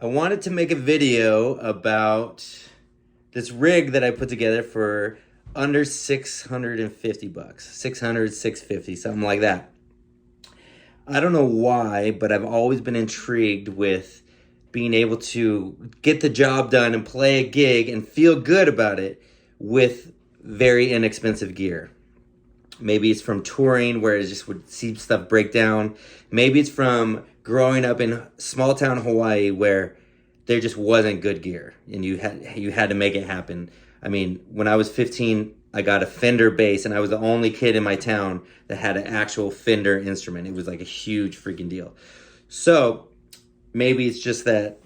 I wanted to make a video about this rig that I put together for under 650 bucks. 600, 650, something like that. I don't know why, but I've always been intrigued with being able to get the job done and play a gig and feel good about it with very inexpensive gear. Maybe it's from touring where it just would see stuff break down. Maybe it's from growing up in small town Hawaii where there just wasn't good gear and you had to make it happen. I mean, when I was 15, I got a Fender bass and I was the only kid in my town that had an actual Fender instrument. It was like a huge freaking deal. So maybe it's just that,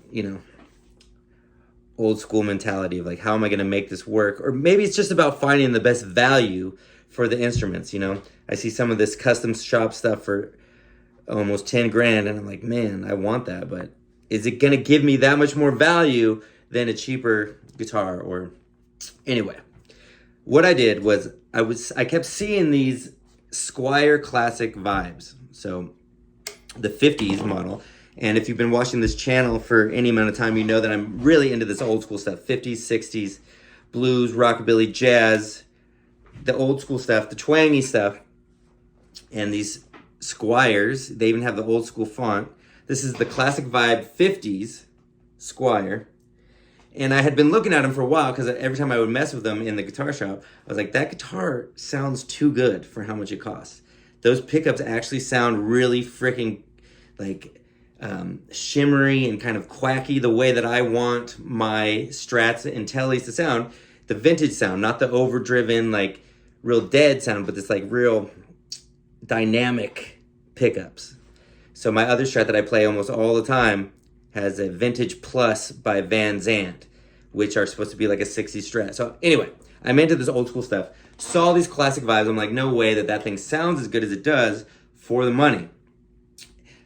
old school mentality of like, how am I going to make this work? Or maybe it's just about finding the best value for the instruments. I see some of this custom shop stuff for almost 10 grand and I'm like, man, I want that, but is it going to give me that much more value than a cheaper guitar? Or anyway, what I did was I kept seeing these Squier classic vibes. So the 50s model. And if you've been watching this channel for any amount of time, you know that I'm really into this old school stuff. 50s, 60s, blues, rockabilly, jazz, the old school stuff, the twangy stuff. And these Squiers, they even have the old school font. This is the classic vibe 50s Squier. And I had been looking at them for a while because every time I would mess with them in the guitar shop, I was like, that guitar sounds too good for how much it costs. Those pickups actually sound really freaking like shimmery and kind of quacky, the way that I want my Strats and Tellys to sound. The vintage sound, not the overdriven, like real dead sound, but this like real dynamic pickups. So my other Strat that I play almost all the time has a Vintage Plus by Van Zandt, which are supposed to be like a 60s Strat. So anyway, I'm into this old school stuff. Saw these classic vibes. I'm like, no way that thing sounds as good as it does for the money.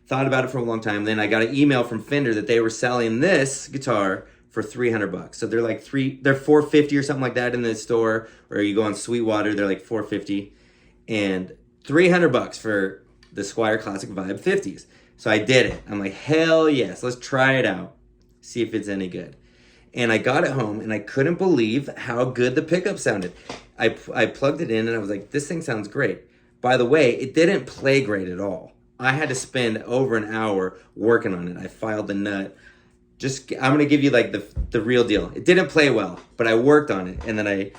Thought about it for a long time. Then I got an email from Fender that they were selling this guitar for 300 bucks. So they're like they're 450 or something like that in the store, or you go on Sweetwater, they're like 450 and 300 bucks for the Squier Classic Vibe 50s. So I did it. I'm like, hell yes, let's try it out. See if it's any good. And I got it home and I couldn't believe how good the pickup sounded. I plugged it in and I was like, this thing sounds great. By the way, it didn't play great at all. I had to spend over an hour working on it. I filed the nut. I'm gonna give you like the real deal. It didn't play well, but I worked on it. And then I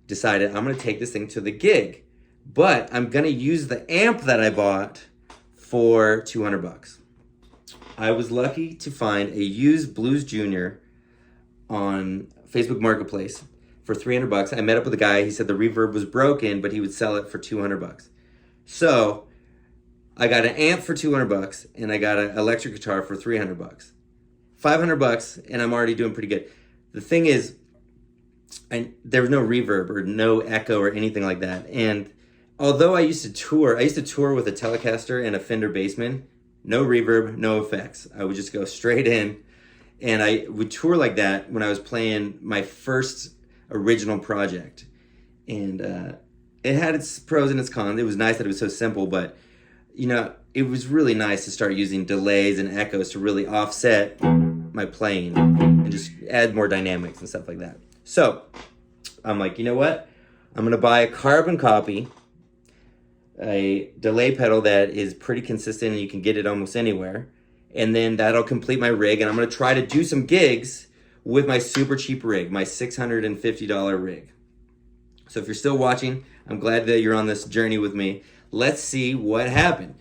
decided I'm gonna take this thing to the gig, but I'm gonna use the amp that I bought for 200 bucks. I was lucky to find a used Blues Junior on Facebook Marketplace for 300 bucks. I met up with a guy. He said the reverb was broken, but he would sell it for 200 bucks. So I got an amp for 200 bucks and I got an electric guitar for 300 bucks. 500 bucks and I'm already doing pretty good. The thing is, there was no reverb or no echo or anything like that. And although I used to tour with a Telecaster and a Fender Bassman, no reverb, no effects. I would just go straight in. And I would tour like that when I was playing my first original project. And it had its pros and its cons. It was nice that it was so simple, but it was really nice to start using delays and echoes to really offset my playing and just add more dynamics and stuff like that. So I'm like, you know what? I'm gonna buy a Carbon Copy, a delay pedal that is pretty consistent and you can get it almost anywhere. And then that'll complete my rig. And I'm gonna try to do some gigs with my super cheap rig, my $650 rig. So if you're still watching, I'm glad that you're on this journey with me. Let's see what happened.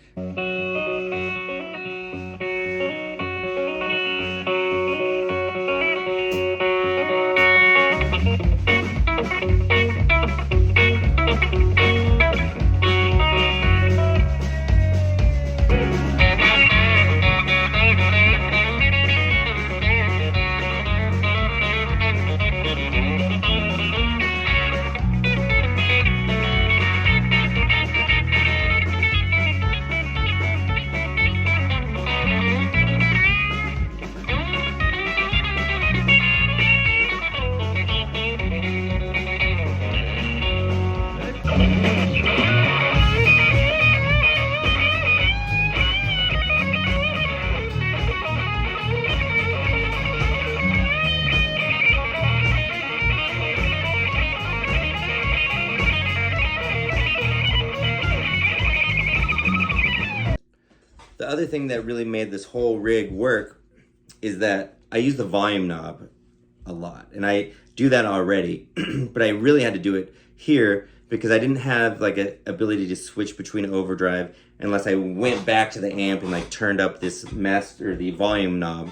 another thing that really made this whole rig work is that I use the volume knob a lot, and I do that already, but I really had to do it here because I didn't have like a ability to switch between overdrive unless I went back to the amp and like turned up this the volume knob.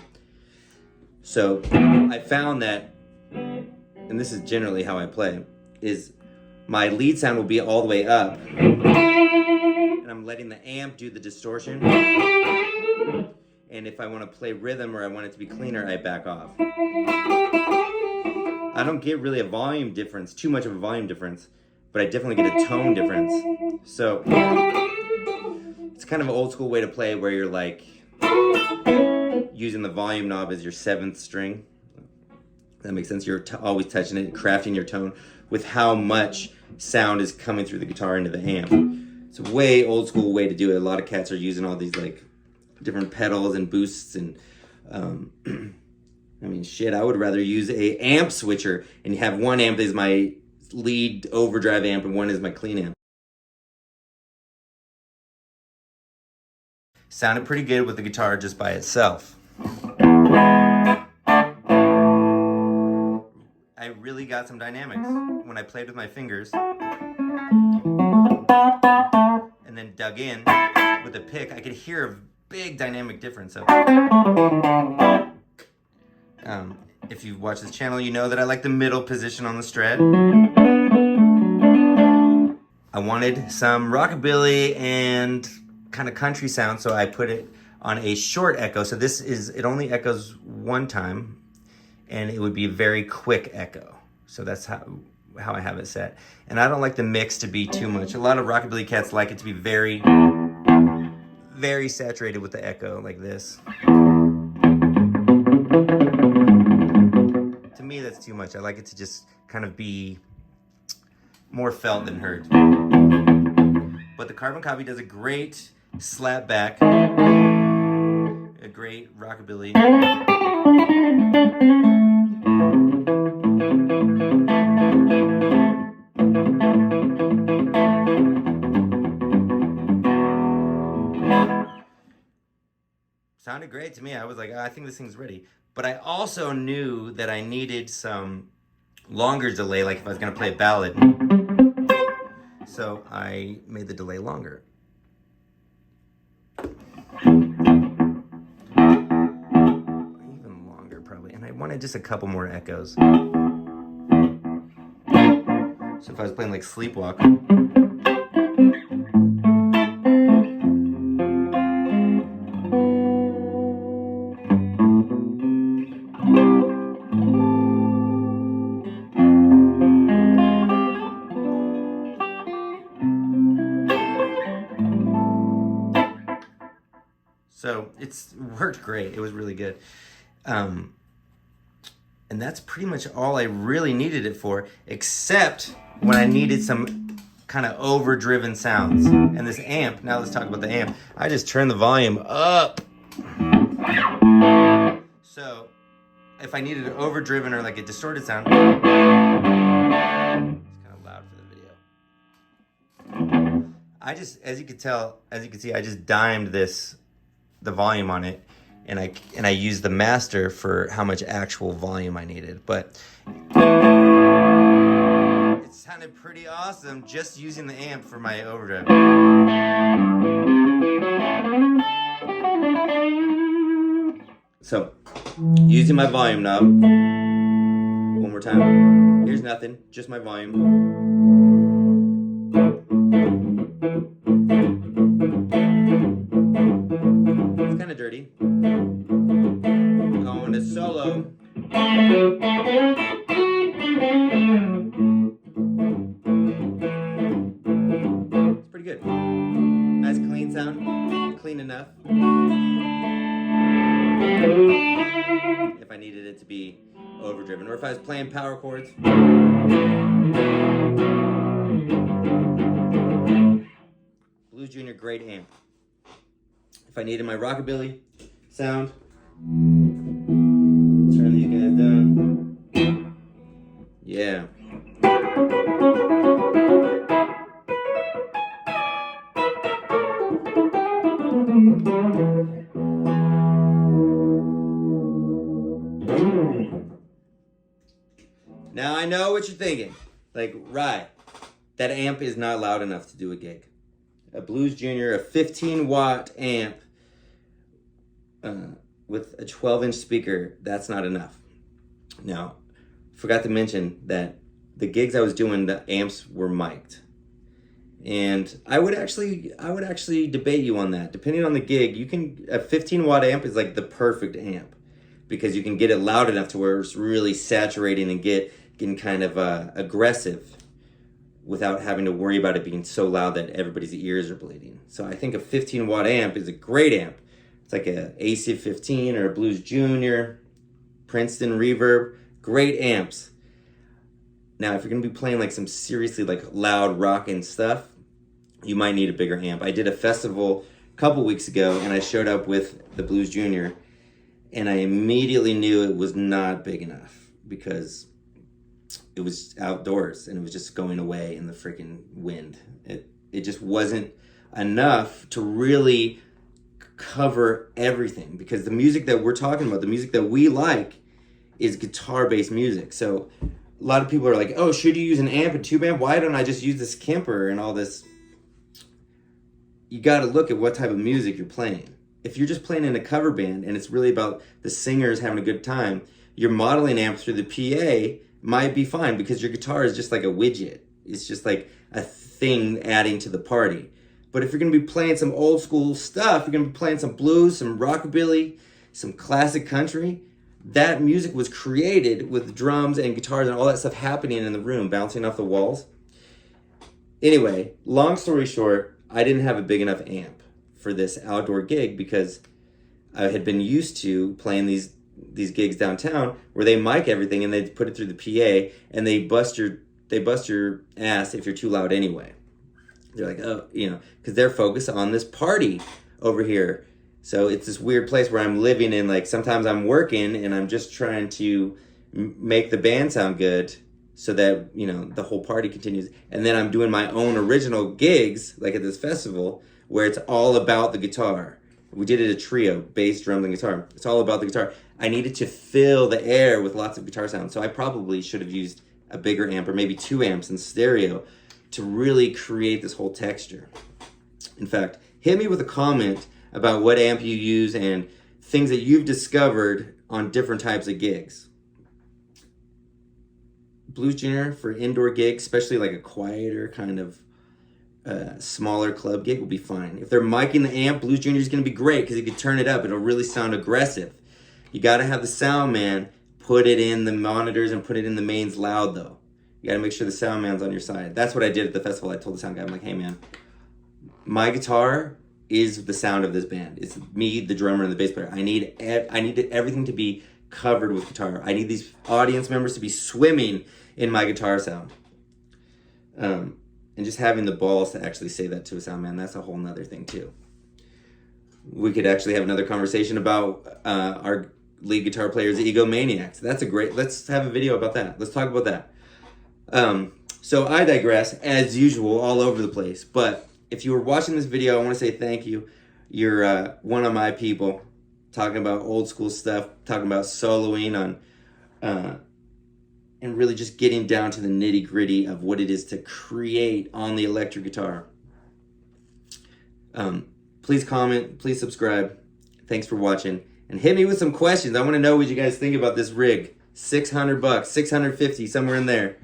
So I found that, and this is generally how I play, is my lead sound will be all the way up, and I'm letting the amp do the distortion. And if I want to play rhythm or I want it to be cleaner, I back off. I don't get really a volume difference, too much of a volume difference, but I definitely get a tone difference. So it's kind of an old school way to play where you're like using the volume knob as your 7th string. That makes sense. You're always touching it, crafting your tone with how much sound is coming through the guitar into the amp. It's a way old school way to do it. A lot of cats are using all these like different pedals and boosts and I mean, shit, I would rather use a amp switcher and have one amp is my lead overdrive amp and one is my clean amp. Sounded pretty good with the guitar just by itself. I really got some dynamics when I played with my fingers and then dug in with a pick. I could hear a big dynamic difference. So if you've watched this channel, you know that I like the middle position on the Strat. I wanted some rockabilly and kind of country sound, so I put it on a short echo. So it only echoes one time, and it would be a very quick echo. So that's how I have it set. And I don't like the mix to be too much. A lot of rockabilly cats like it to be very, very saturated with the echo, like this. To me, that's too much. I like it to just kind of be more felt than heard. But the Carbon Copy does a great slap back, a great rockabilly. Sounded great to me. I was like, I think this thing's ready. But I also knew that I needed some longer delay, like if I was gonna play a ballad. So I made the delay longer. Even longer probably. And I wanted just a couple more echoes. So if I was playing like Sleepwalk. So it's worked great. It was really good. And that's pretty much all I really needed it for, except when I needed some kind of overdriven sounds. And this amp, now let's talk about the amp. I just turned the volume up. So if I needed an overdriven or like a distorted sound, it's kind of loud for the video. I just, as you can see, I just dimed the volume on it, and I used the master for how much actual volume I needed. But it sounded pretty awesome just using the amp for my overdrive. So, using my volume knob, one more time. Here's nothing, just my volume. It's kind of dirty. Going to solo. It's pretty good. Nice clean sound. Clean enough. If I needed it to be overdriven, or if I was playing power chords. Blues Junior, great amp. If I needed my rockabilly sound, turn these guys down. Yeah. Now I know what you're thinking. Like, right, that amp is not loud enough to do a gig. A Blues Junior, a 15-watt amp with a 12-inch speaker, that's not enough. Now, forgot to mention that the gigs I was doing, the amps were mic'd. And I would actually debate you on that. Depending on the gig, a 15-watt amp is like the perfect amp because you can get it loud enough to where it's really saturating and getting kind of aggressive without having to worry about it being so loud that everybody's ears are bleeding. So I think a 15-watt amp is a great amp. It's like a AC-15 or a Blues Junior, Princeton Reverb, great amps. Now, if you're gonna be playing like some seriously like loud rock and stuff, you might need a bigger amp. I did a festival a couple weeks ago and I showed up with the Blues Junior and I immediately knew it was not big enough because it was outdoors and it was just going away in the freaking wind. It just wasn't enough to really cover everything because the music that we're talking about, the music that we like, is guitar-based music. So a lot of people are like, oh, should you use an amp, a tube amp? Why don't I just use this Kemper and all this? You got to look at what type of music you're playing. If you're just playing in a cover band and it's really about the singers having a good time, your modeling amp through the PA might be fine because your guitar is just like a widget. It's just like a thing adding to the party. But if you're going to be playing some old school stuff, you're going to be playing some blues, some rockabilly, some classic country, that music was created with drums and guitars and all that stuff happening in the room, bouncing off the walls. Anyway, long story short, I didn't have a big enough amp for this outdoor gig because I had been used to playing these gigs downtown where they mic everything and they put it through the PA and they bust your ass if you're too loud anyway. They're like, oh, because they're focused on this party over here. So it's this weird place where I'm living in, like, sometimes I'm working and I'm just trying to make the band sound good so that, the whole party continues. And then I'm doing my own original gigs, like at this festival, where it's all about the guitar. We did it a trio, bass, drums, and guitar. It's all about the guitar. I needed to fill the air with lots of guitar sound. So I probably should have used a bigger amp or maybe 2 amps in stereo to really create this whole texture. In fact, hit me with a comment about what amp you use and things that you've discovered on different types of gigs. Blues Junior for indoor gigs, especially like a quieter kind of smaller club gig, will be fine. If they're miking the amp, Blues Junior is going to be great because you can turn it up. It'll really sound aggressive. You got to have the sound man put it in the monitors and put it in the mains loud though. You got to make sure the sound man's on your side. That's what I did at the festival. I told the sound guy, I'm like, hey man, my guitar is the sound of this band. It's me, the drummer, and the bass player. I need everything to be covered with guitar. I need these audience members to be swimming in my guitar sound. And just having the balls to actually say that to a sound man, that's a whole nother thing too. We could actually have another conversation about our lead guitar player's egomaniacs. Let's have a video about that. Let's talk about that. So I digress, as usual, all over the place. But if you were watching this video, I want to say thank you. You're one of my people, talking about old school stuff, talking about soloing on, and really just getting down to the nitty gritty of what it is to create on the electric guitar. Please comment, please subscribe. Thanks for watching, and hit me with some questions. I want to know what you guys think about this rig. $600, $650, somewhere in there.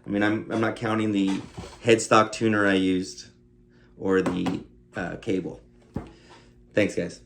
I mean, I'm not counting the headstock tuner I used or the cable. Thanks, guys.